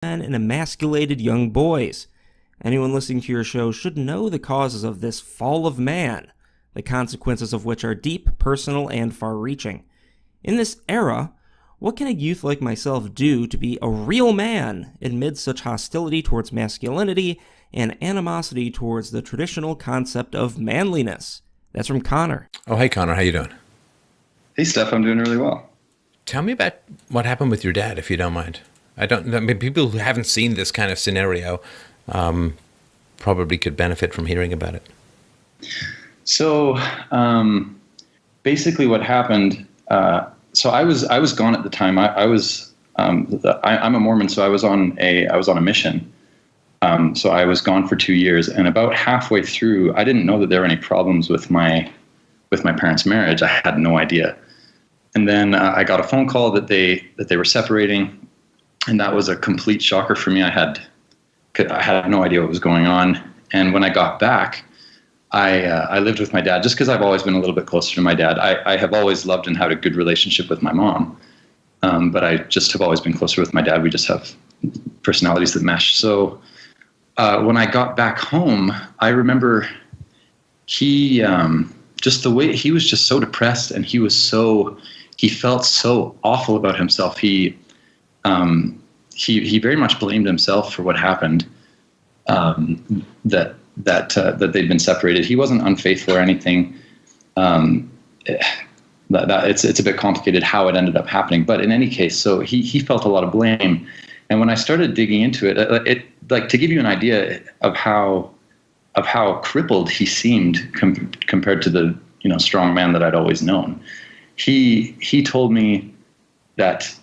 men and emasculated young boys. Anyone listening to your show should know the causes of this fall of man, the consequences of which are deep, personal, and far-reaching. In this era, what can a youth like myself do to be a real man amid such hostility towards masculinity and animosity towards the traditional concept of manliness? That's from Connor. Oh, hey, Connor. How you doing? Hey, Steph. I'm doing really well. Tell me about what happened with your dad, if you don't mind. I mean, people who haven't seen this kind of scenario probably could benefit from hearing about it. So basically what happened, so I was gone at the time. I'm a Mormon, so I was on a mission. So I was gone for 2 years, and about halfway through, I didn't know that there were any problems with my parents' marriage. I had no idea. And then I got a phone call that they were separating, and that was a complete shocker for me. I had no idea what was going on. And when I got back, I lived with my dad just because I've always been a little bit closer to my dad. I have always loved and had a good relationship with my mom, but I just have always been closer with my dad. We just have personalities that mesh. So when I got back home, I remember he just the way he was just so depressed, and he felt so awful about himself. He very much blamed himself for what happened. That they'd been separated. He wasn't unfaithful or anything. It's a bit complicated how it ended up happening. But in any case, so he felt a lot of blame. And when I started digging into it, like to give you an idea of how crippled he seemed compared to the strong man that I'd always known. He told me that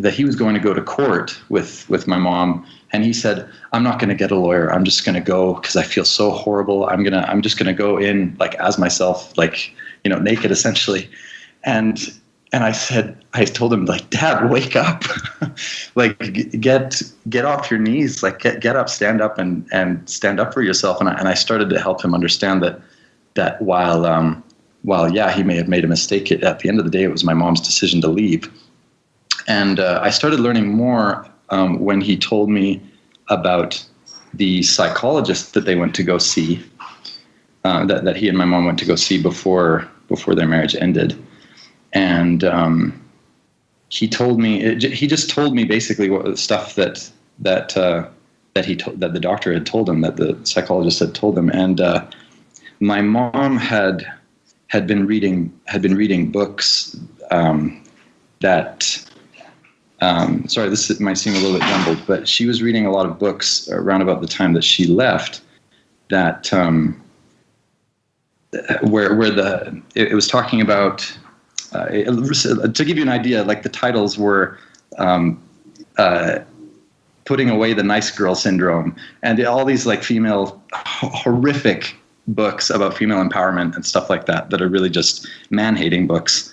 that he was going to go to court with my mom, and he said, "I'm not going to get a lawyer. I'm just going to go because I feel so horrible. I'm just going to go in like as myself, like naked essentially." And I told him, like, "Dad, wake up, like get off your knees, like get up, stand up, and stand up for yourself." And I started to help him understand that while he may have made a mistake, at the end of the day, it was my mom's decision to leave. And I started learning more when he told me about the psychologist that they went to go see, that he and my mom went to go see before their marriage ended. And he just told me basically what the stuff that the doctor had told him, that the psychologist had told him. And my mom had been reading books that. Sorry, this might seem a little bit jumbled, but she was reading a lot of books around about the time that she left. That it was talking about. To give you an idea, like the titles were "Putting Away the Nice Girl Syndrome" and all these like female horrific books about female empowerment and stuff like that are really just man-hating books.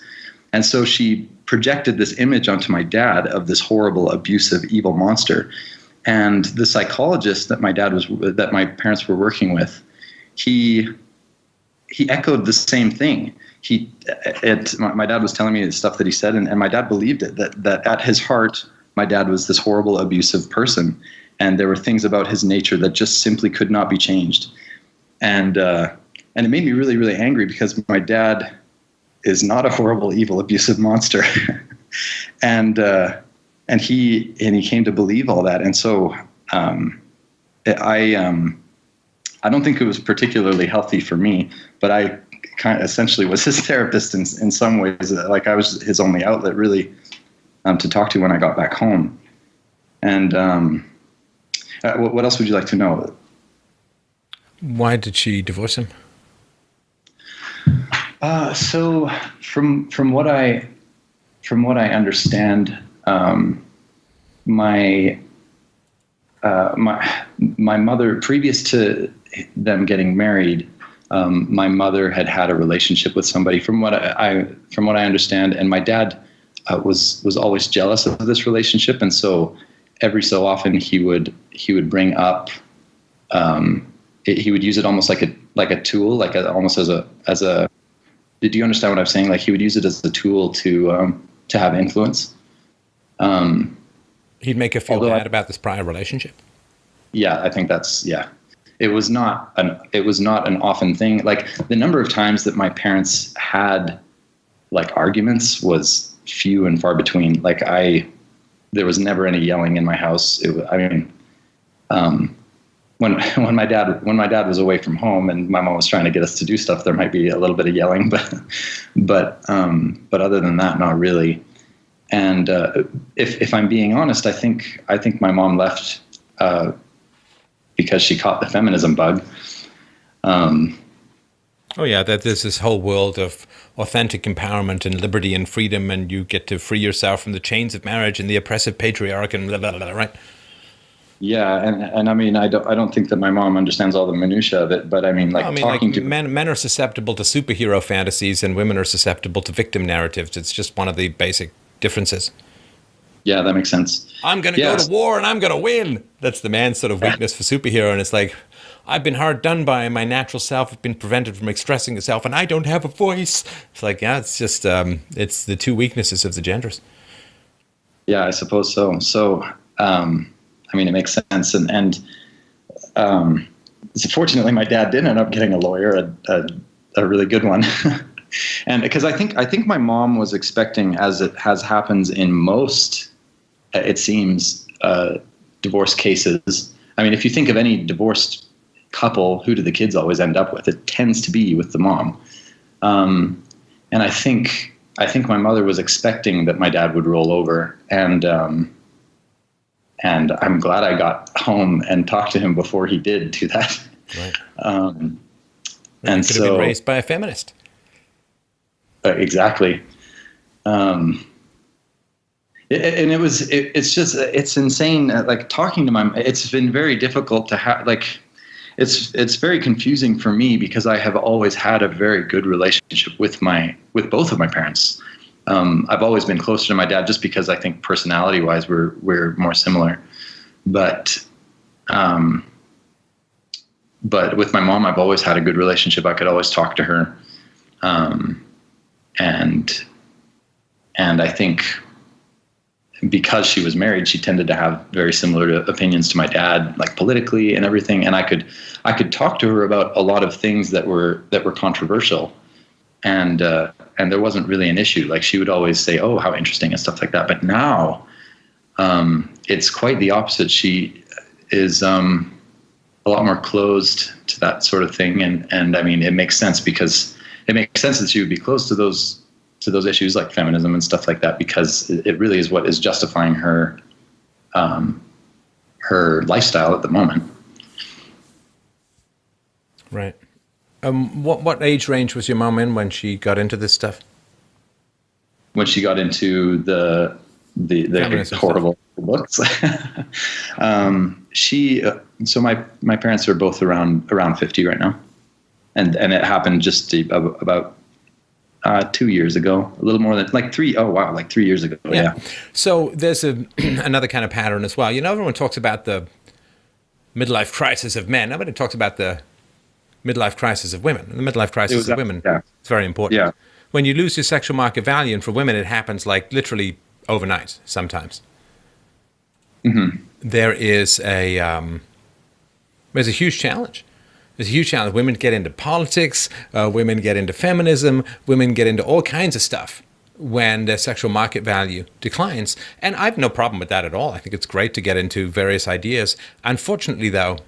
And so she projected this image onto my dad of this horrible, abusive, evil monster. And the psychologist that my parents were working with, he echoed the same thing. My dad was telling me the stuff that he said, and my dad believed it, that at his heart, my dad was this horrible, abusive person. And there were things about his nature that just simply could not be changed. And it made me really, really angry because my dad is not a horrible, evil, abusive monster. and he came to believe all that. And so I don't think it was particularly healthy for me, but I kind of essentially was his therapist in some ways. Like I was his only outlet really to talk to when I got back home. And what else would you like to know? Why did she divorce him? So from what I understand, my mother, previous to them getting married, my mother had a relationship with somebody. From what I understand, and my dad was always jealous of this relationship, and so every so often he would bring up. He would use it almost like a tool, almost as a. Do you understand what I'm saying? Like he would use it as a tool to have influence. He'd make her feel Although bad about this prior relationship. Yeah, I think that's, yeah. It was not an often thing. Like, the number of times that my parents had like arguments was few and far between. Like, there was never any yelling in my house. When my dad was away from home and my mom was trying to get us to do stuff, there might be a little bit of yelling, but other than that, not really. And if I'm being honest, I think my mom left because she caught the feminism bug. Oh yeah, that there's this whole world of authentic empowerment and liberty and freedom, and you get to free yourself from the chains of marriage and the oppressive patriarch and blah, blah, blah, right? Yeah, and I mean, I don't think that my mom understands all the minutia of it, but I mean, men are susceptible to superhero fantasies and women are susceptible to victim narratives. It's just one of the basic differences. Yeah, that makes sense. I'm going to go to war and I'm going to win. That's the man's sort of weakness for superhero. And it's like, I've been hard done by, my natural self has been prevented from expressing itself, and I don't have a voice. It's like, yeah, it's just, it's the two weaknesses of the genders. Yeah, I suppose so. So, I mean, it makes sense. And so fortunately, my dad did end up getting a lawyer, a really good one. And because I think my mom was expecting, as it happens in most, it seems, divorce cases. I mean, if you think of any divorced couple, who do the kids always end up with? It tends to be with the mom. And I think my mother was expecting that my dad would roll over, and I'm glad I got home and talked to him before he did do that. Right. And could have been raised by a feminist. Exactly. It's insane. Like, talking to it's been very difficult to have, like, it's very confusing for me because I have always had a very good relationship with both of my parents. I've always been closer to my dad just because I think personality wise we're more similar, but with my mom, I've always had a good relationship. I could always talk to her. And I think because she was married, she tended to have very similar opinions to my dad, like politically and everything. And I could talk to her about a lot of things that were controversial, and there wasn't really an issue. Like, she would always say, "Oh, how interesting," and stuff like that. But now, it's quite the opposite. She is a lot more closed to that sort of thing, and I mean, it makes sense because it makes sense that she would be close to those issues like feminism and stuff like that, because it really is what is justifying her lifestyle at the moment. Right. What age range was your mom in when she got into this stuff? When she got into the horrible books. So my parents are both around 50 right now, and it happened just about 2 years ago, a little more than like 3. Oh wow, like 3 years ago. Yeah. So there's another kind of pattern as well. You know, everyone talks about the midlife crisis of men. Nobody talks about the midlife crisis of women. The midlife crisis of women. Yeah. It's very important. Yeah. When you lose your sexual market value, and for women it happens like literally overnight sometimes. Mm-hmm. There's a huge challenge. There's a huge challenge. Women get into politics, women get into feminism, women get into all kinds of stuff when their sexual market value declines. And I have no problem with that at all. I think it's great to get into various ideas. Unfortunately, though,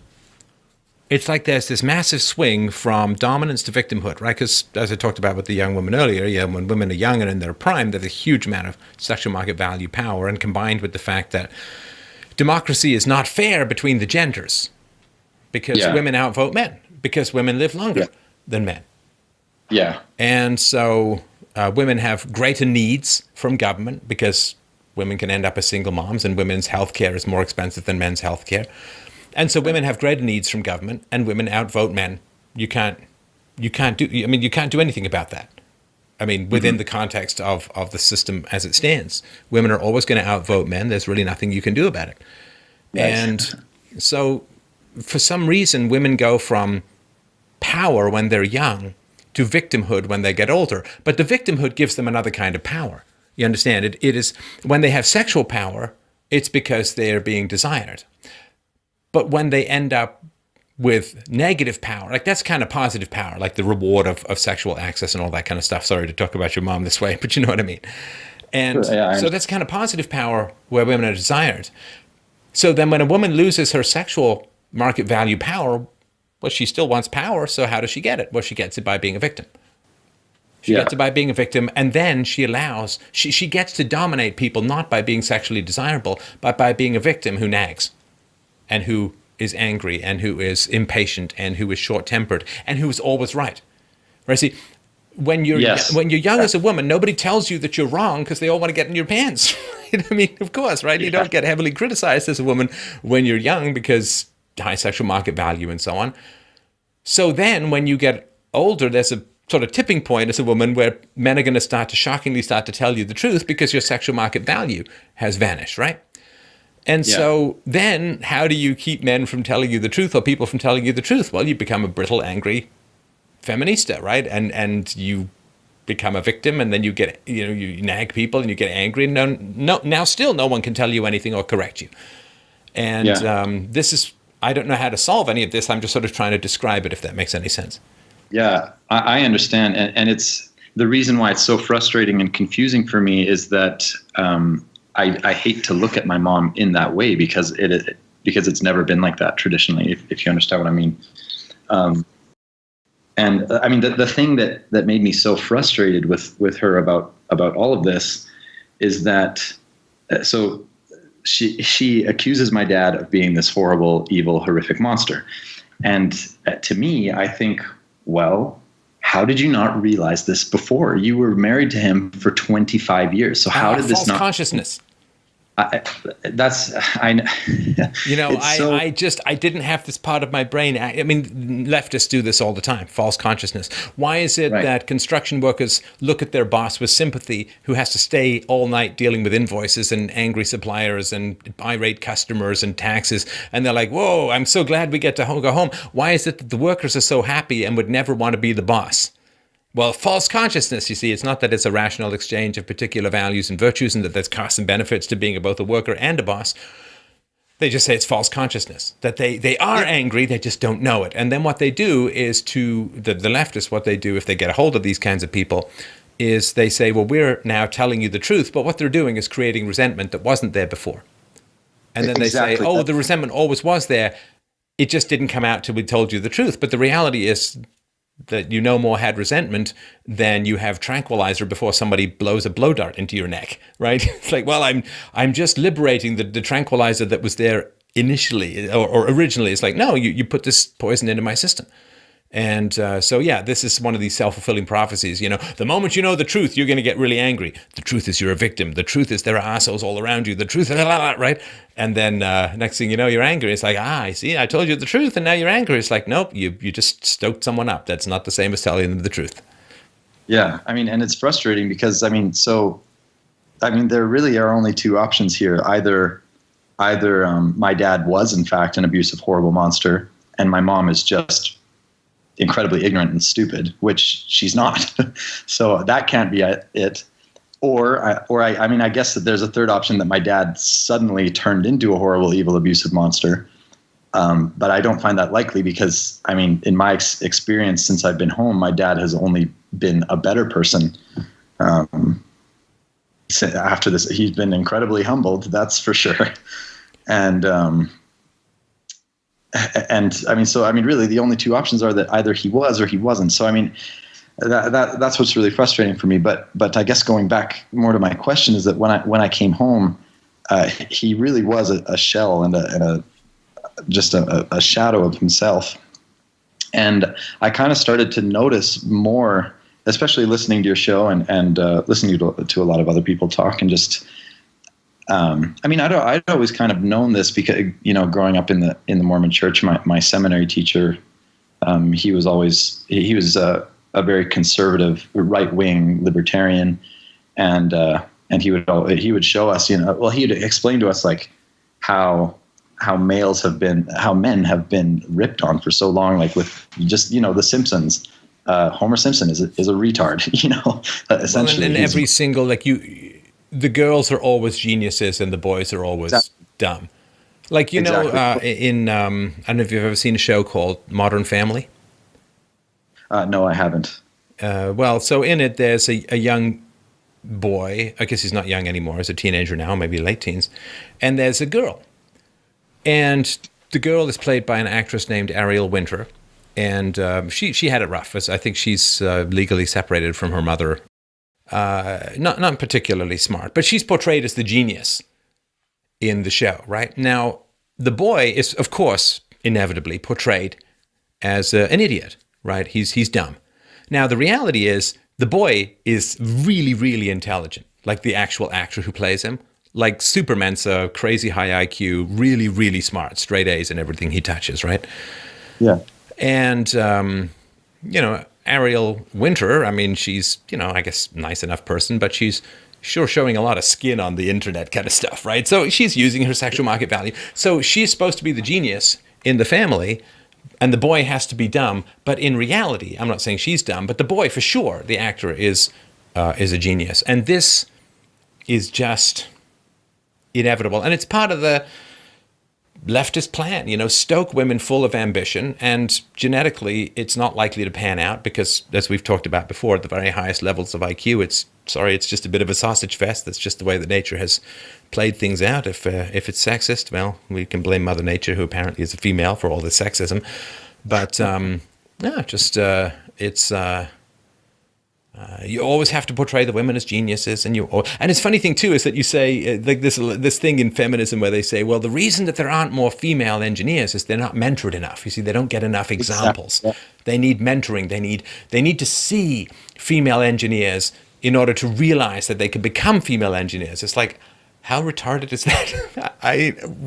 it's like there's this massive swing from dominance to victimhood, right? Because as I talked about with the young woman earlier, when women are young and in their prime, there's a huge amount of sexual market value power, and combined with the fact that democracy is not fair between the genders because women outvote men, because women live longer than men. Yeah. And so women have greater needs from government because women can end up as single moms, and women's health care is more expensive than men's health care. And so women have greater needs from government, and women outvote men. You can't do anything about that. I mean, within the context of the system as it stands, women are always going to outvote men. There's really nothing you can do about it. Nice. And so for some reason, women go from power when they're young to victimhood when they get older. But the victimhood gives them another kind of power. You understand? It is when they have sexual power, it's because they're being desired. But when they end up with negative power, like that's kind of positive power, like the reward of sexual access and all that kind of stuff. Sorry to talk about your mom this way, but you know what I mean. And so that's kind of positive power where women are desired. So then when a woman loses her sexual market value power, well, she still wants power. So how does she get it? Well, she gets it by being a victim. She gets it by being a victim, and then she gets to dominate people not by being sexually desirable, but by being a victim who nags and who is angry and who is impatient and who is short-tempered and who is always right. Right? See, when you're young as a woman, nobody tells you that you're wrong because they all want to get in your pants. I mean, of course, right? You don't get heavily criticized as a woman when you're young because high sexual market value and so on. So then when you get older, there's a sort of tipping point as a woman where men are going to shockingly start to tell you the truth because your sexual market value has vanished, right? And so then how do you keep men from telling you the truth or people from telling you the truth? Well, you become a brittle, angry feminista, right? And you become a victim, and then you get, you nag people and you get angry. Now still no one can tell you anything or correct you. And this is, I don't know how to solve any of this. I'm just sort of trying to describe it, if that makes any sense. Yeah, I understand. And it's the reason why it's so frustrating and confusing for me is that I hate to look at my mom in that way because it's never been like that traditionally, if you understand what I mean. And I mean, the thing that made me so frustrated with her about all of this is that, so she accuses my dad of being this horrible, evil, horrific monster. And to me, I think, well, how did you not realize this before? You were married to him for 25 years. So how did this false not... consciousness. I didn't have this part of my brain. I mean, leftists do this all the time, false consciousness. Why is it that construction workers look at their boss with sympathy who has to stay all night dealing with invoices and angry suppliers and irate customers and taxes, and they're like, whoa, I'm so glad we get to go home. Why is it that the workers are so happy and would never want to be the boss? Well, false consciousness, you see, it's not that it's a rational exchange of particular values and virtues and that there's costs and benefits to being both a worker and a boss. They just say it's false consciousness, that they are angry, they just don't know it. And then what they do is the leftists, what they do if they get a hold of these kinds of people is they say, well, we're now telling you the truth, but what they're doing is creating resentment that wasn't there before. And then they say, oh, the resentment always was there, it just didn't come out till we told you the truth. But the reality is that you no more had resentment than you have tranquilizer before somebody blows a blow dart into your neck, right? It's like, well, I'm just liberating the tranquilizer that was there initially or originally. It's like, no, you put this poison into my system. And this is one of these self-fulfilling prophecies. The moment you know the truth, you're going to get really angry. The truth is you're a victim. The truth is there are assholes all around you. The truth is, right? And then next thing you know, you're angry. It's like, I see, I told you the truth, and now you're angry. It's like, nope, you just stoked someone up. That's not the same as telling them the truth. Yeah, I mean, and it's frustrating because, there really are only two options here. Either my dad was, in fact, an abusive, horrible monster, and my mom is just incredibly ignorant and stupid, which she's not. So that can't be it. Or I guess that there's a third option, that my dad suddenly turned into a horrible, evil, abusive monster. But I don't find that likely because, in my experience since I've been home, my dad has only been a better person. After this, he's been incredibly humbled, that's for sure. And really the only two options are that either he was or he wasn't. So, that's what's really frustrating for me. But I guess going back more to my question is that when I came home, he really was a shell and just a shadow of himself. And I kind of started to notice more, especially listening to your show and listening to a lot of other people talk and just, I'd always kind of known this because, growing up in the Mormon church, my seminary teacher, he was a very conservative, right-wing libertarian. And he would show us, he'd explain to us like how men have been ripped on for so long, like with just, the Simpsons. Homer Simpson is a retard, essentially. Well, and every single, the girls are always geniuses and the boys are always dumb. Like, you know, in, I don't know if you've ever seen a show called Modern Family. No, I haven't. Well, so in it, there's a young boy. I guess he's not young anymore. He's a teenager now, maybe late teens. And there's a girl. And the girl is played by an actress named Ariel Winter. And she had it rough. I think she's legally separated from her mother. Not particularly smart, but she's portrayed as the genius in the show, right? Now, the boy is, of course, inevitably portrayed as an idiot, right? He's dumb. Now, the reality is the boy is really, really intelligent, like the actual actor who plays him, like super Mensa, crazy high IQ, really, really smart, straight A's in everything he touches, right? Yeah. And, you know, Ariel Winter, I mean, she's, you know, I guess nice enough person, but she's sure showing a lot of skin on the internet kind of stuff, right? So she's using her sexual market value. So she's supposed to be the genius in the family, and the boy has to be dumb. But in reality, I'm not saying she's dumb, but the boy, for sure, the actor is a genius. And this is just inevitable. And it's part of the leftist plan, you know, stoke women full of ambition, and genetically it's not likely to pan out because, as we've talked about before, at the very highest levels of IQ, it's just a bit of a sausage fest. That's just the way that nature has played things out. If it's sexist, well, we can blame Mother Nature, who apparently is a female, for all this sexism. But you always have to portray the women as geniuses, and it's funny thing too is that you say like this thing in feminism where they say, well, the reason that there aren't more female engineers is they're not mentored enough. You see, they don't get enough examples. Exactly. Yeah. They need mentoring. They need to see female engineers in order to realize that they can become female engineers. It's like, how retarded is that?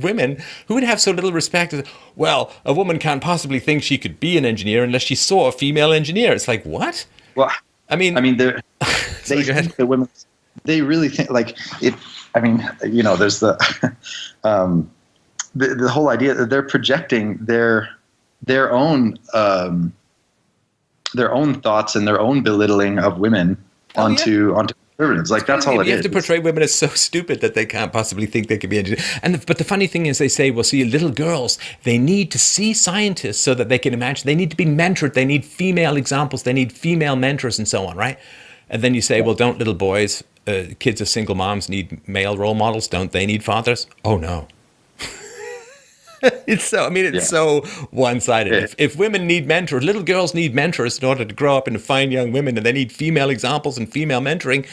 Women who would have so little respect. Well, a woman can't possibly think she could be an engineer unless she saw a female engineer. It's like, what? Well, I mean, they think that women, they really think like it. I mean, you know, there's the whole idea that they're projecting their own thoughts and their own belittling of women onto conservatives. Like, that's all it is. You have to portray women as so stupid that they can't possibly think they could be engineers. But the funny thing is, they say, well, see, little girls, they need to see scientists so that they can imagine. They need to be mentored. They need female examples. They need female mentors and so on, right? And then you say, well, don't little boys, kids of single moms, need male role models? Don't they need fathers? Oh, no. It's so one-sided. Yeah. If women need mentors, little girls need mentors in order to grow up into fine young women, and they need female examples and female mentoring.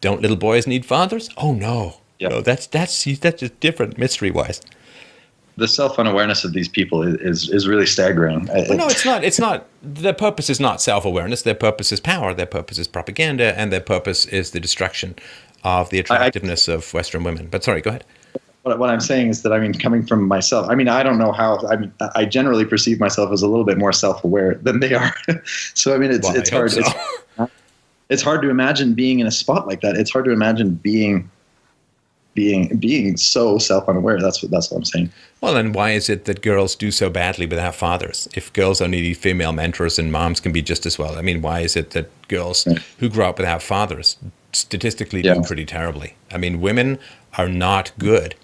Don't little boys need fathers? Oh no, no, that's just different, mystery-wise. The self-unawareness of these people is really staggering. Well, no, it's not. It's not. Their purpose is not self-awareness. Their purpose is power. Their purpose is propaganda, and their purpose is the destruction of the attractiveness of Western women. But sorry, go ahead. What I'm saying is that, I mean, coming from myself, I mean, I don't know how. I mean, I generally perceive myself as a little bit more self-aware than they are. So I mean, it's hard. So. It's hard to imagine being in a spot like that. It's hard to imagine being so self-unaware. That's what I'm saying. Well, and why is it that girls do so badly without fathers? If girls only need female mentors and moms can be just as well. I mean, why is it that girls who grow up without fathers statistically do pretty terribly? I mean, women are not good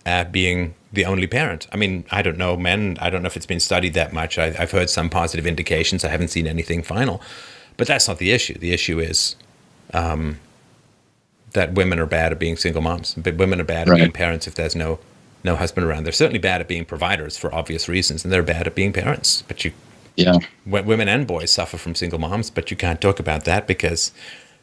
at being the only parent. I mean, I don't know, men, I don't know if it's been studied that much. I've heard some positive indications. I haven't seen anything final. But that's not the issue. The issue is that women are bad at being single moms. But women are bad at being parents if there's no husband around. They're certainly bad at being providers for obvious reasons, and they're bad at being parents. But women and boys suffer from single moms, but you can't talk about that because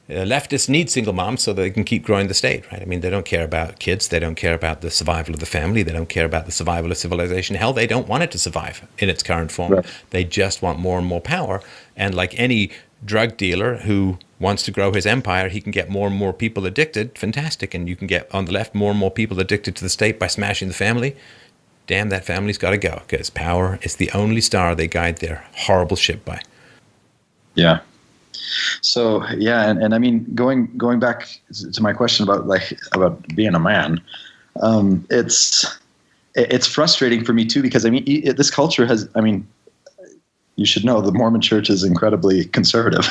leftists need single moms so that they can keep growing the state, right? I mean, they don't care about kids. They don't care about the survival of the family. They don't care about the survival of civilization. Hell, they don't want it to survive in its current form. Right. They just want more and more power. And like any drug dealer who wants to grow his empire, he can get more and more people addicted. Fantastic. And you can get, on the left, more and more people addicted to the state by smashing the family. Damn, that family's got to go, because power is the only star they guide their horrible ship by. Yeah. So and I mean, going back to my question about being a man, it's frustrating for me too, because I mean, this culture has, I mean, you should know the Mormon Church is incredibly conservative.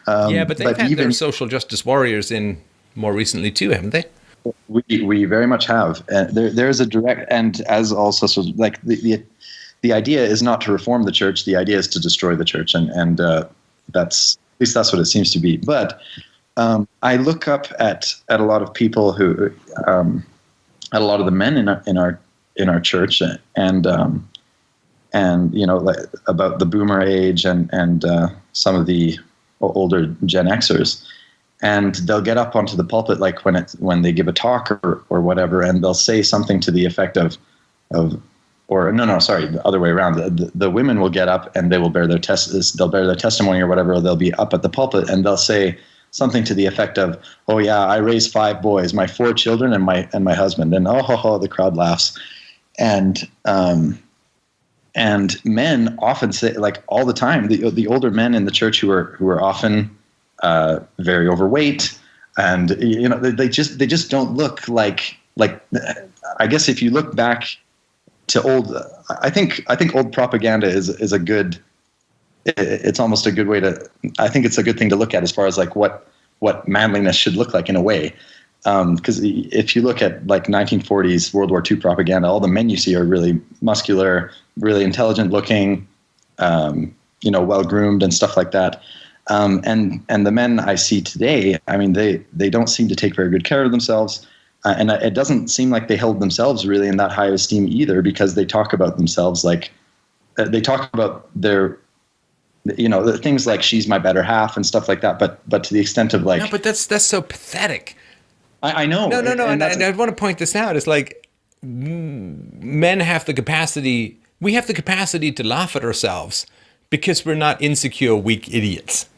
But they've had their social justice warriors in more recently too, haven't they? We very much have. There's a direct, and as also sort of like the idea is not to reform the church. The idea is to destroy the church, and that's at least that's what it seems to be. But I look up at a lot of people who, at a lot of the men in our church, and you know, like about the boomer age and some of the older Gen Xers. And they'll get up onto the pulpit, like when they give a talk or whatever, and they'll say something to the effect of the other way around. The women will get up and they will bear their testimony or whatever. Or they'll be up at the pulpit and they'll say something to the effect of, "Oh yeah, I raised 5 boys, my 4 children and my husband." And the crowd laughs. And men often say, like all the time, the older men in the church who are often very overweight, and you know they just don't look like I guess if you look back to old, I think old propaganda is a good, it's almost a good way to, I think it's a good thing to look at as far as like what manliness should look like in a way, because if you look at like 1940s World War II propaganda, all the men you see are really muscular, really intelligent looking, you know, well groomed and stuff like that. And the men I see today, I mean, they don't seem to take very good care of themselves. And it doesn't seem like they held themselves really in that high esteem either, because they talk about themselves like, they talk about their, you know, the things like she's my better half and stuff like that. But to the extent of like. No, but that's so pathetic. I know. No. And I want to point this out. It's like men have the capacity, we have the capacity to laugh at ourselves because we're not insecure, weak idiots.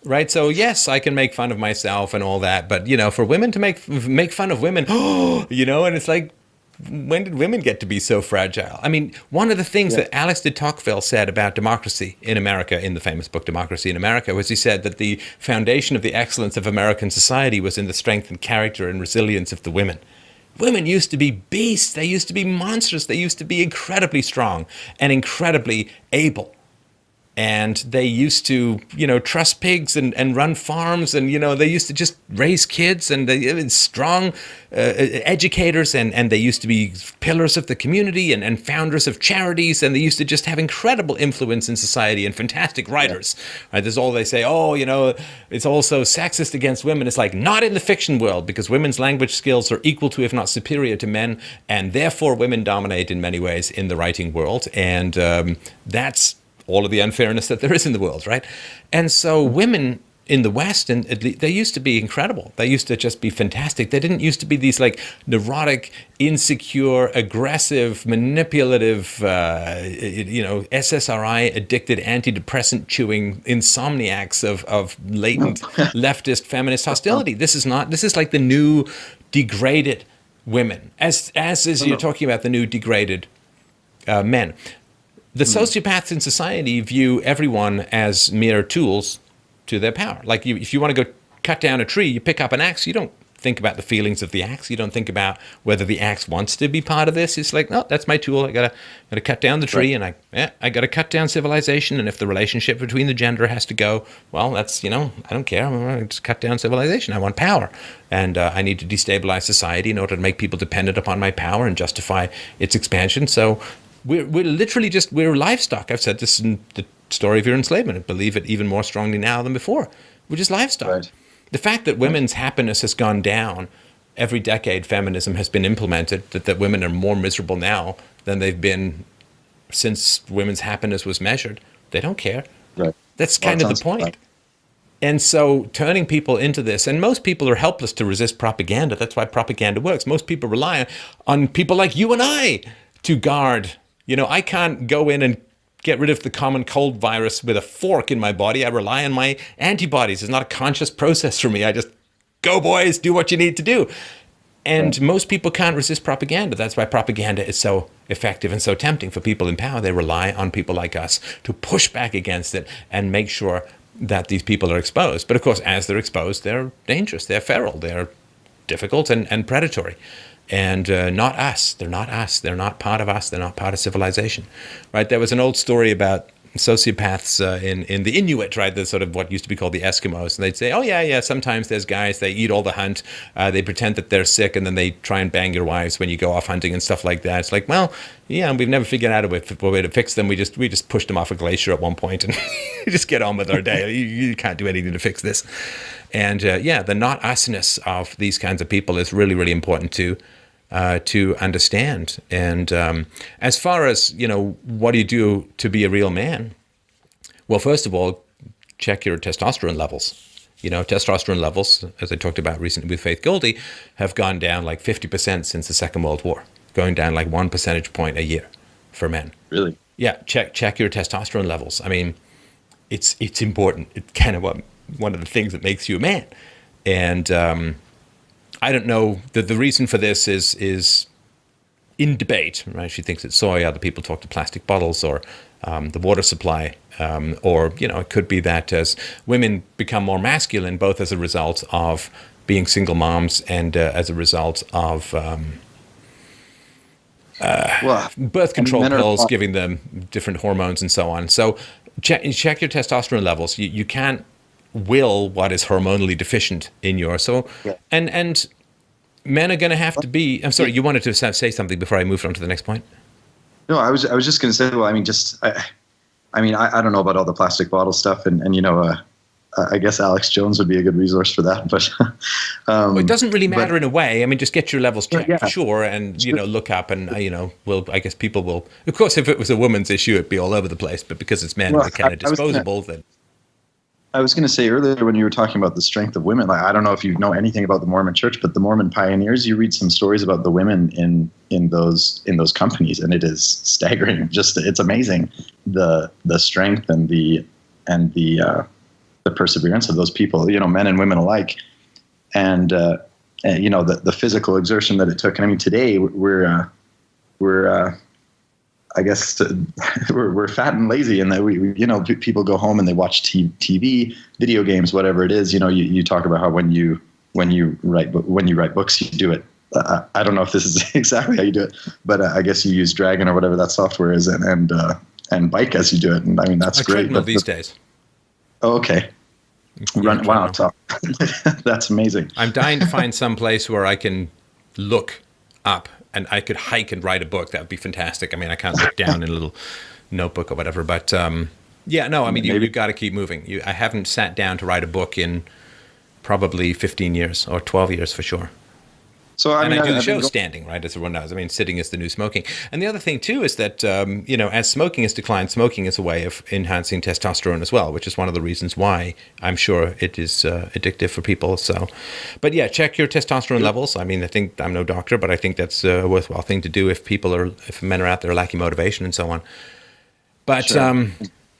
Right. So yes, I can make fun of myself and all that, but you know, for women to make fun of women, you know, and it's like, when did women get to be so fragile? I mean, one of the things that Alex de Tocqueville said about democracy in America, in the famous book Democracy in America, was he said that the foundation of the excellence of American society was in the strength and character and resilience of the women. Women used to be beasts. They used to be monsters. They used to be incredibly strong and incredibly able. And they used to, you know, truss pigs and run farms, and, you know, they used to just raise kids, and they were strong educators, and they used to be pillars of the community and founders of charities, and they used to just have incredible influence in society and fantastic writers. Right? There's all they say, oh, you know, it's also sexist against women. It's like, not in the fiction world, because women's language skills are equal to, if not superior to men, and therefore women dominate in many ways in the writing world. And that's all of the unfairness that there is in the world, right? And so women in the West, and they used to be incredible. They used to just be fantastic. They didn't used to be these like neurotic, insecure, aggressive, manipulative, you know, SSRI addicted, antidepressant chewing insomniacs of latent leftist feminist hostility. This is like the new degraded women, as is you're talking about the new degraded men. The sociopaths in society view everyone as mere tools to their power. Like if you want to go cut down a tree, you pick up an axe. You don't think about the feelings of the axe. You don't think about whether the axe wants to be part of this. It's like, no, that's my tool. I gotta cut down the tree, and I gotta cut down civilization. And if the relationship between the gender has to go, well, that's, you know, I don't care. I'm gonna just cut down civilization. I want power, and I need to destabilize society in order to make people dependent upon my power and justify its expansion. So we're literally just, we're livestock. I've said this in the story of your enslavement. I believe it even more strongly now than before. We're just livestock. Right. The fact that women's happiness has gone down every decade feminism has been implemented, that women are more miserable now than they've been since women's happiness was measured. They don't care. Right. That's kind of the point. Right. And so turning people into this, and most people are helpless to resist propaganda. That's why propaganda works. Most people rely on people like you and I to guard. You know, I can't go in and get rid of the common cold virus with a fork in my body. I rely on my antibodies. It's not a conscious process for me. I just go, boys, do what you need to do. And most people can't resist propaganda. That's why propaganda is so effective and so tempting for people in power. They rely on people like us to push back against it and make sure that these people are exposed. But of course, as they're exposed, they're dangerous, they're feral, they're difficult and predatory. And not us. They're not us. They're not part of us. They're not part of civilization, right? There was an old story about sociopaths in the Inuit, right? The sort of what used to be called the Eskimos, and they'd say, "Oh yeah, sometimes there's guys they eat all the hunt, they pretend that they're sick, and then they try and bang your wives when you go off hunting and stuff like that." It's like, well, yeah, we've never figured out a way to fix them. We just pushed them off a glacier at one point, and just get on with our day. You can't do anything to fix this. And the not usness of these kinds of people is really, really important to understand. And as far as, what do you do to be a real man? Well, first of all, check your testosterone levels. Testosterone levels, as I talked about recently with Faith Goldie, have gone down like 50% since the Second World War, going down like 1 percentage point a year for men. Really? Yeah, check your testosterone levels. I mean, it's important. It's kind of one of the things that makes you a man. And I don't know, the reason for this is in debate, right? She thinks it's soy, other people talk to plastic bottles or the water supply, or, it could be that as women become more masculine, both as a result of being single moms and as a result of birth control pills, giving them different hormones and so on. So check your testosterone levels. You can't will what is hormonally deficient in your and men are going to have to be. I'm sorry, you wanted to say something before I moved on to the next point. No, I was just going to say, well, I mean, I don't know about all the plastic bottle stuff, and I guess Alex Jones would be a good resource for that, but well, it doesn't really matter in a way. I mean, just get your levels checked, sure, and look up, and I guess people will. Of course, if it was a woman's issue, it'd be all over the place, but because it's men, they're kind of disposable. I was going to say earlier when you were talking about the strength of women, like, I don't know if you know anything about the Mormon Church, but the Mormon pioneers, you read some stories about the women in those companies, and it is staggering. Just it's amazing the strength and the perseverance of those people, men and women alike, and the physical exertion that it took. And I mean, today we're I guess we're fat and lazy, and that we people go home and they watch TV, video games, whatever it is. You talk about how when you write books, you do it. I don't know if this is exactly how you do it, but I guess you use Dragon or whatever that software is, and bike as you do it. And I mean, that's great. But these days. Oh, okay. Wow, that's amazing. I'm dying to find some place where I can look up. And I could hike and write a book. That would be fantastic. I mean, I can't look down in a little notebook or whatever. But I mean, you've got to keep moving. I haven't sat down to write a book in probably 15 years or 12 years for sure. So I do the show standing, right, as everyone knows. I mean, sitting is the new smoking. And the other thing, too, is that, as smoking has declined, smoking is a way of enhancing testosterone as well, which is one of the reasons why I'm sure it is addictive for people. So, but yeah, check your testosterone levels. I mean, I think I'm no doctor, but I think that's a worthwhile thing to do if men are out there lacking motivation and so on. But, sure.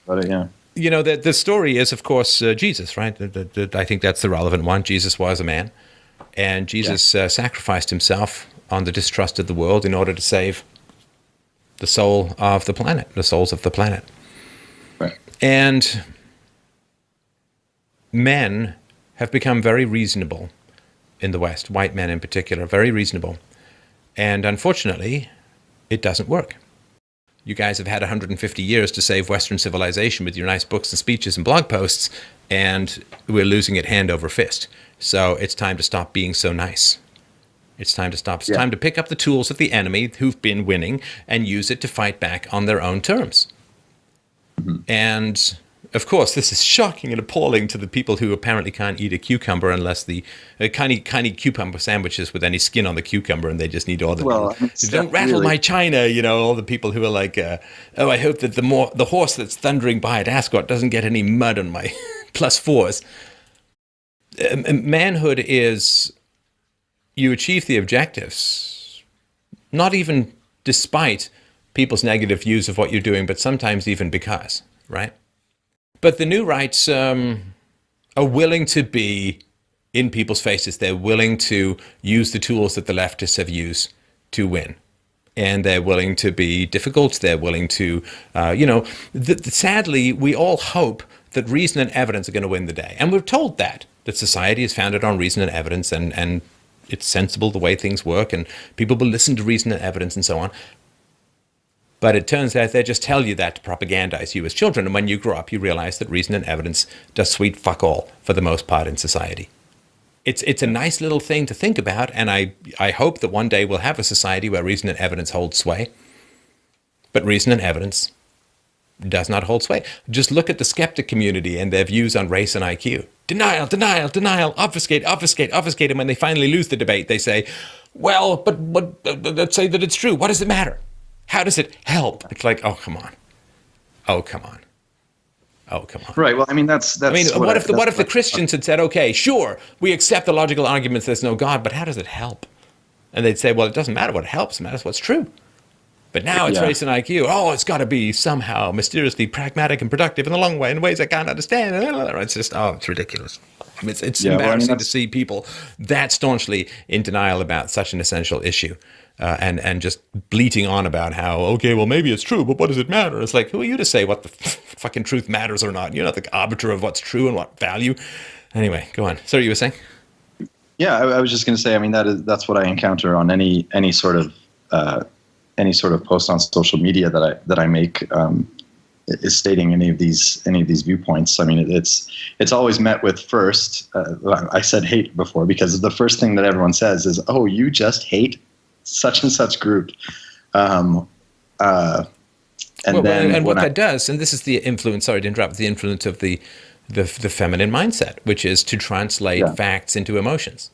The story is, of course, Jesus, right? I think that's the relevant one. Jesus was a man. And Jesus sacrificed himself on the distrust of the world in order to save the souls of the planet. Right. And men have become very reasonable in the West, white men in particular, very reasonable. And unfortunately, it doesn't work. You guys have had 150 years to save Western civilization with your nice books and speeches and blog posts, and we're losing it hand over fist. So it's time to stop being so nice. It's time to stop. It's time to pick up the tools of the enemy who've been winning and use it to fight back on their own terms. Mm-hmm. And, of course, this is shocking and appalling to the people who apparently can't eat a cucumber unless can't eat cucumber sandwiches with any skin on the cucumber, and they just need all the... don't rattle my china, all the people who are like, I hope that the horse that's thundering by at Ascot doesn't get any mud on my +4s. Manhood is you achieve the objectives, not even despite people's negative views of what you're doing, but sometimes even because, right? But the new rights are willing to be in people's faces. They're willing to use the tools that the leftists have used to win. And they're willing to be difficult. They're willing to, sadly, we all hope that reason and evidence are going to win the day. And we're told that society is founded on reason and evidence, and it's sensible the way things work, and people will listen to reason and evidence and so on. But it turns out they just tell you that to propagandize you as children. And when you grow up, you realize that reason and evidence does sweet fuck all for the most part in society. It's a nice little thing to think about. And I hope that one day we'll have a society where reason and evidence hold sway. But reason and evidence does not hold sway. Just look at the skeptic community and their views on race and IQ. Denial, denial, denial, obfuscate, obfuscate, obfuscate. And when they finally lose the debate, they say, well, but let's say that it's true. What does it matter? How does it help? It's like, oh, come on. Oh, come on. Oh, come on. Right. Well, I mean, that's. I mean, what if the Christians had said, okay, sure, we accept the logical arguments, there's no God, but how does it help? And they'd say, well, it doesn't matter what helps, it matters what's true. But now it's race and IQ. Oh, it's got to be somehow mysteriously pragmatic and productive in the long way in ways I can't understand. It's just, it's ridiculous. I mean, it's embarrassing to see people that staunchly in denial about such an essential issue. And just bleating on about how, okay, well, maybe it's true, but what does it matter? It's like, who are you to say what the fucking truth matters or not? You're not the arbiter of what's true and what value. Anyway, go on. Sorry, you were saying? Yeah, I was just going to say, I mean, that's what I encounter on any sort of post on social media that I make, is stating any of these viewpoints. I mean, it's always met with first. I said hate before because the first thing that everyone says is, "Oh, you just hate such and such group." And what that does, and this is the influence. Sorry to interrupt. The influence of the feminine mindset, which is to translate facts into emotions,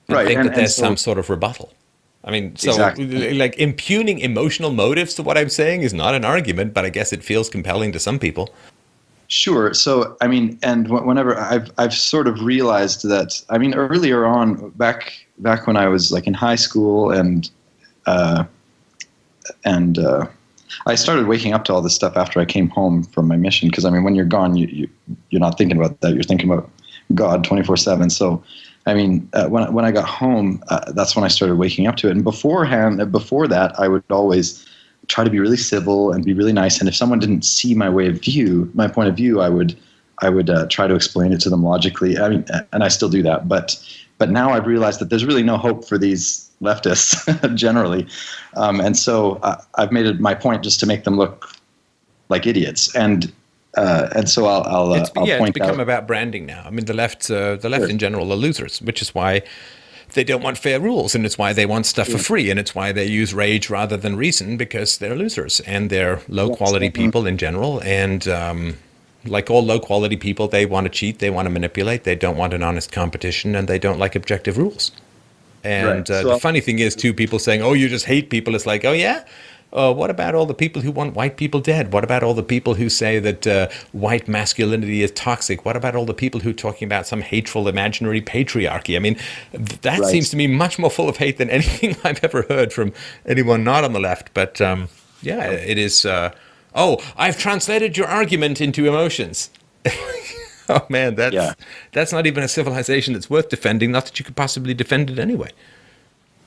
and think that there's some sort of rebuttal. I mean, so like impugning emotional motives to what I'm saying is not an argument, but I guess it feels compelling to some people. Sure. So, I mean, and whenever I've sort of realized that, I mean, earlier on, back when I was like in high school and I started waking up to all this stuff after I came home from my mission. Because I mean, when you're gone, you're not thinking about that. You're thinking about God 24/7. So, I mean, when I got home, that's when I started waking up to it. And before that, I would always try to be really civil and be really nice. And if someone didn't see my point of view, I would try to explain it to them logically. I mean, and I still do that. But now I've realized that there's really no hope for these leftists generally. And so I've made it my point just to make them look like idiots. And so I'll it's become about branding now. I mean, the left in general are losers, which is why they don't want fair rules, and it's why they want stuff for free, and it's why they use rage rather than reason, because they're losers and they're low-quality people in general. And like all low-quality people, they want to cheat, they want to manipulate, they don't want an honest competition, and they don't like objective rules. And the funny thing is, too, people saying, "Oh, you just hate people." It's like, oh yeah. What about all the people who want white people dead? What about all the people who say that white masculinity is toxic? What about all the people who are talking about some hateful imaginary patriarchy? I mean, that seems to me much more full of hate than anything I've ever heard from anyone not on the left. But it is. I've translated your argument into emotions. Oh man, that's not even a civilization that's worth defending. Not that you could possibly defend it anyway.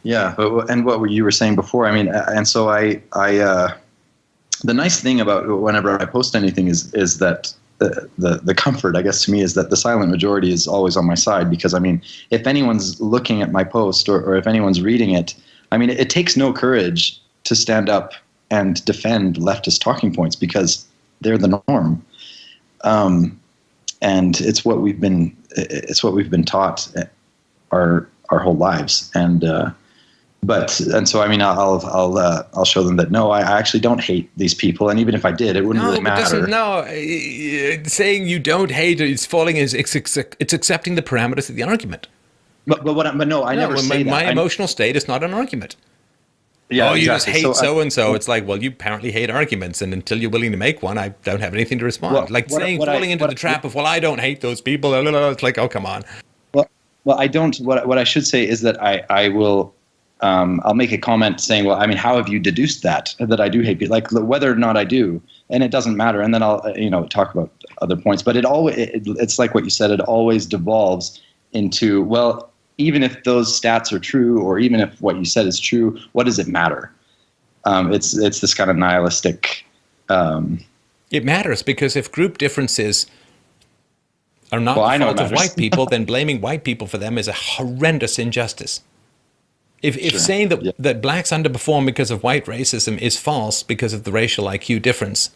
Yeah, and what you were saying before, I mean, and so I the nice thing about whenever I post anything is that the comfort, I guess, to me is that the silent majority is always on my side, because I mean, if anyone's looking at my post or if anyone's reading it, I mean, it takes no courage to stand up and defend leftist talking points because they're the norm, and it's what we've been taught our whole lives, and so I mean I'll show them that no, I actually don't hate these people, and even if I did, it wouldn't really matter. Saying you don't hate it's accepting the parameters of the argument. But I never say that. My emotional state is not an argument. Yeah, you just hate so and so. It's like, well, you apparently hate arguments, and until you're willing to make one, I don't have anything to respond. Falling into the trap of, well, I don't hate those people. It's like, oh, come on. Well, I don't. What I should say is that I will. I'll make a comment saying, well, I mean, how have you deduced that I do hate people? Like whether or not I do, and it doesn't matter. And then I'll talk about other points. But it's like what you said. It always devolves into, well, even if those stats are true, or even if what you said is true, what does it matter? It's this kind of nihilistic. It matters because if group differences are not the fault of white people, then blaming white people for them is a horrendous injustice. If Sure. saying that, Yeah. that blacks underperform because of white racism is false because of the racial IQ difference,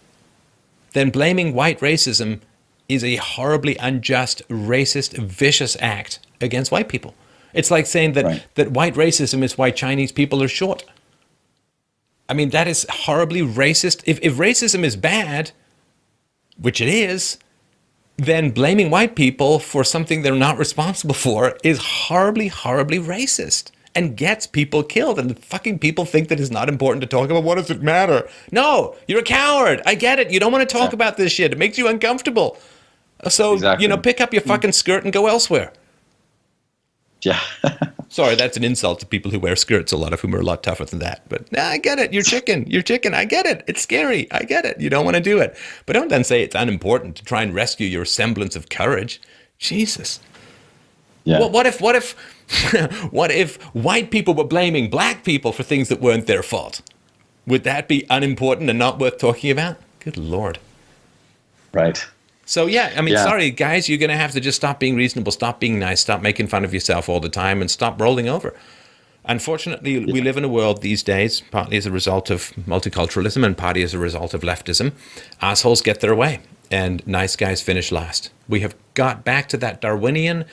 then blaming white racism is a horribly unjust, racist, vicious act against white people. It's like saying that, Right. that white racism is why Chinese people are short. I mean, that is horribly racist. If racism is bad, which it is, then blaming white people for something they're not responsible for is horribly, horribly racist and gets people killed. And fucking people think that it's not important to talk about. What does it matter? No, you're a coward. I get it. You don't want to talk about this shit. It makes you uncomfortable. So, Exactly. pick up your fucking skirt and go elsewhere. Yeah. Sorry, that's an insult to people who wear skirts, a lot of whom are a lot tougher than that. But I get it. You're chicken. You're chicken. I get it. It's scary. I get it. You don't want to do it. But don't then say it's unimportant to try and rescue your semblance of courage. Jesus. Yeah. What if what if white people were blaming black people for things that weren't their fault? Would that be unimportant and not worth talking about? Good Lord. Right. So, yeah, I mean, Yeah. sorry, guys, you're going to have to just stop being reasonable, stop being nice, stop making fun of yourself all the time, and stop rolling over. Unfortunately, we live in a world these days, partly as a result of multiculturalism and partly as a result of leftism. Assholes get their way, and nice guys finish last. We have got back to that Darwinian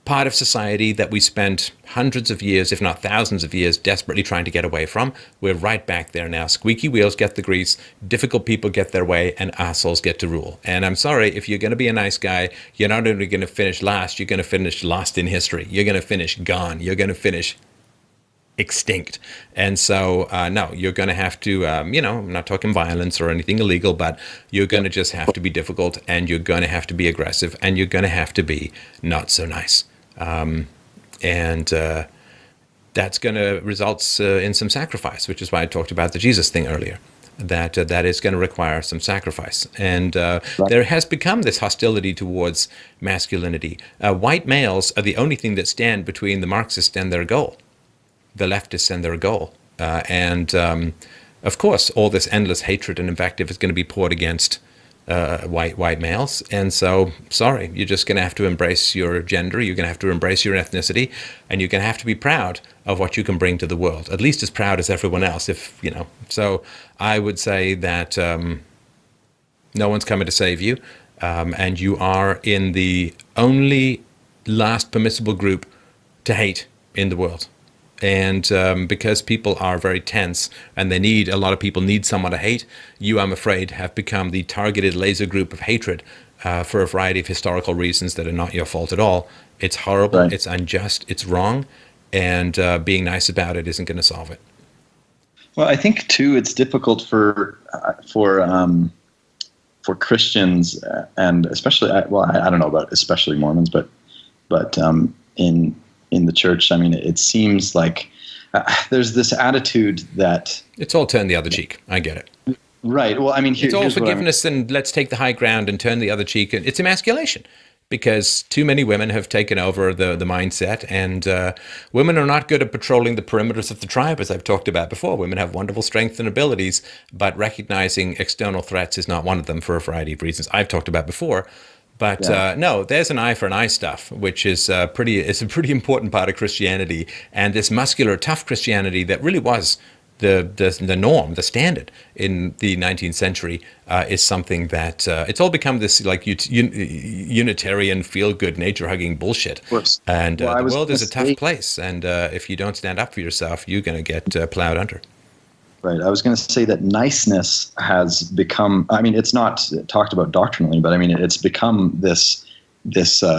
part of society that we spent hundreds of years, if not thousands of years, desperately trying to get away from. We're right back there now. Squeaky wheels get the grease, difficult people get their way, and assholes get to rule. And I'm sorry, if you're going to be a nice guy, you're not only going to finish last, you're going to finish lost in history. You're going to finish gone. You're going to finish extinct. And so, no, you're going to have to, I'm not talking violence or anything illegal, but you're going to just have to be difficult, and you're going to have to be aggressive, and you're going to have to be not so nice. That's going to result in some sacrifice, which is why I talked about the Jesus thing earlier, that is going to require some sacrifice. And there has become this hostility towards masculinity. White males are the only thing that stand between the Marxists and their goal, the leftists and their goal. Of course, all this endless hatred and invective is going to be poured against white males. And so, sorry, you're just going to have to embrace your gender, you're going to have to embrace your ethnicity, and you're going to have to be proud of what you can bring to the world, at least as proud as everyone else, So I would say that no one's coming to save you, and you are in the only last permissible group to hate in the world. And because people are very tense and a lot of people need someone to hate, you, I'm afraid, have become the targeted laser group of hatred for a variety of historical reasons that are not your fault at all. It's horrible, Right. It's unjust, it's wrong, and being nice about it isn't going to solve it. Well, I think too, it's difficult for Christians and especially, I don't know about especially Mormons, but in the church, I mean, it seems like there's this attitude that It's all turn the other cheek. I get it. right. Well, I mean, It's all here's what I mean. forgiveness and let's take the high ground and turn the other cheek. And it's emasculation because too many women have taken over the mindset, and women are not good at patrolling the perimeters of the tribe, as I've talked about before. Women have wonderful strengths and abilities, but recognizing external threats is not one of them for a variety of reasons I've talked about before. But no, there's an eye for an eye stuff, which is it's a pretty important part of Christianity. And this muscular, tough Christianity that really was the norm, the standard in the 19th century, is something that it's all become this like Unitarian, feel-good, nature-hugging bullshit. Of course. And Well, I the was world is a gonna tough say- place. And if you don't stand up for yourself, you're going to get plowed under. Right. I was going to say that niceness has become, I mean, it's not talked about doctrinally, but I mean, it's become this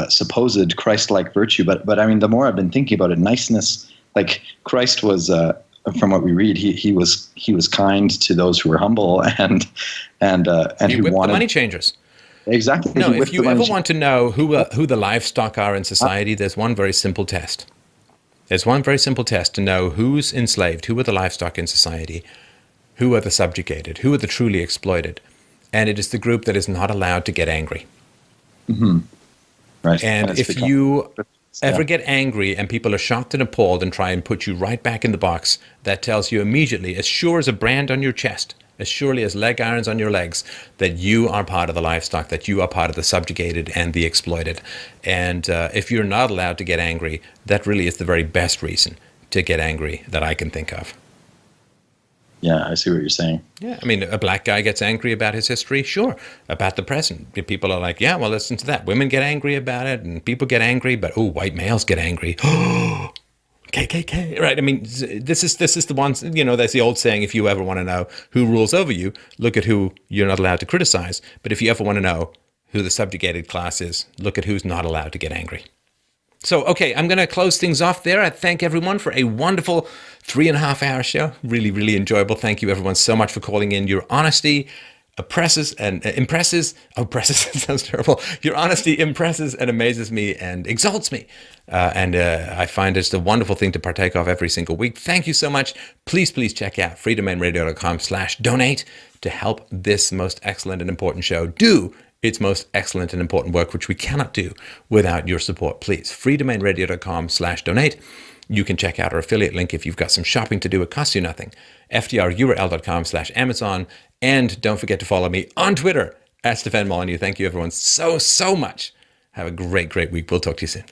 supposed Christ-like virtue. But I mean, the more I've been thinking about it, niceness, like Christ was, from what we read, he was kind to those who were humble and He who whipped wanted the money changers. Exactly. No, He if whipped you the ever money- want to know who the livestock are in society, there's one very simple test. There's one very simple test to know who's enslaved, who are the livestock in society, who are the subjugated, who are the truly exploited. And it is the group that is not allowed to get angry. Right. And it's if become- you ever Yeah. get angry and people are shocked and appalled and try and put you right back in the box, that tells you immediately, as sure as a brand on your chest, as surely as leg irons on your legs, that you are part of the livestock, that you are part of the subjugated and the exploited. And if you're not allowed to get angry, that really is the very best reason to get angry that I can think of. Yeah, I see what you're saying. Yeah, I mean, a black guy gets angry about his history, sure. About the present, people are like, yeah, well, listen to that. Women get angry about it, and people get angry, but white males get angry. KKK, right? I mean, this is the one. That's the old saying: if you ever want to know who rules over you, look at who you're not allowed to criticize. But if you ever want to know who the subjugated class is, look at who's not allowed to get angry. So, okay, I'm going to close things off there. I thank everyone for a wonderful 3.5-hour show. Really, really enjoyable. Thank you, everyone, so much for calling in. Your honesty oppresses and impresses. Oppresses sounds terrible. Your honesty impresses and amazes me and exalts me. And I find it's a wonderful thing to partake of every single week. Thank you so much. Please check out freedomainradio.com/donate to help this most excellent and important show do its most excellent and important work, which we cannot do without your support. Please, freedomainradio.com/donate. You can check out our affiliate link if you've got some shopping to do. It costs you nothing. FDRURL.com/Amazon. And don't forget to follow me on Twitter @Stefan Molyneux. Thank you, everyone, so much. Have a great week. We'll talk to you soon.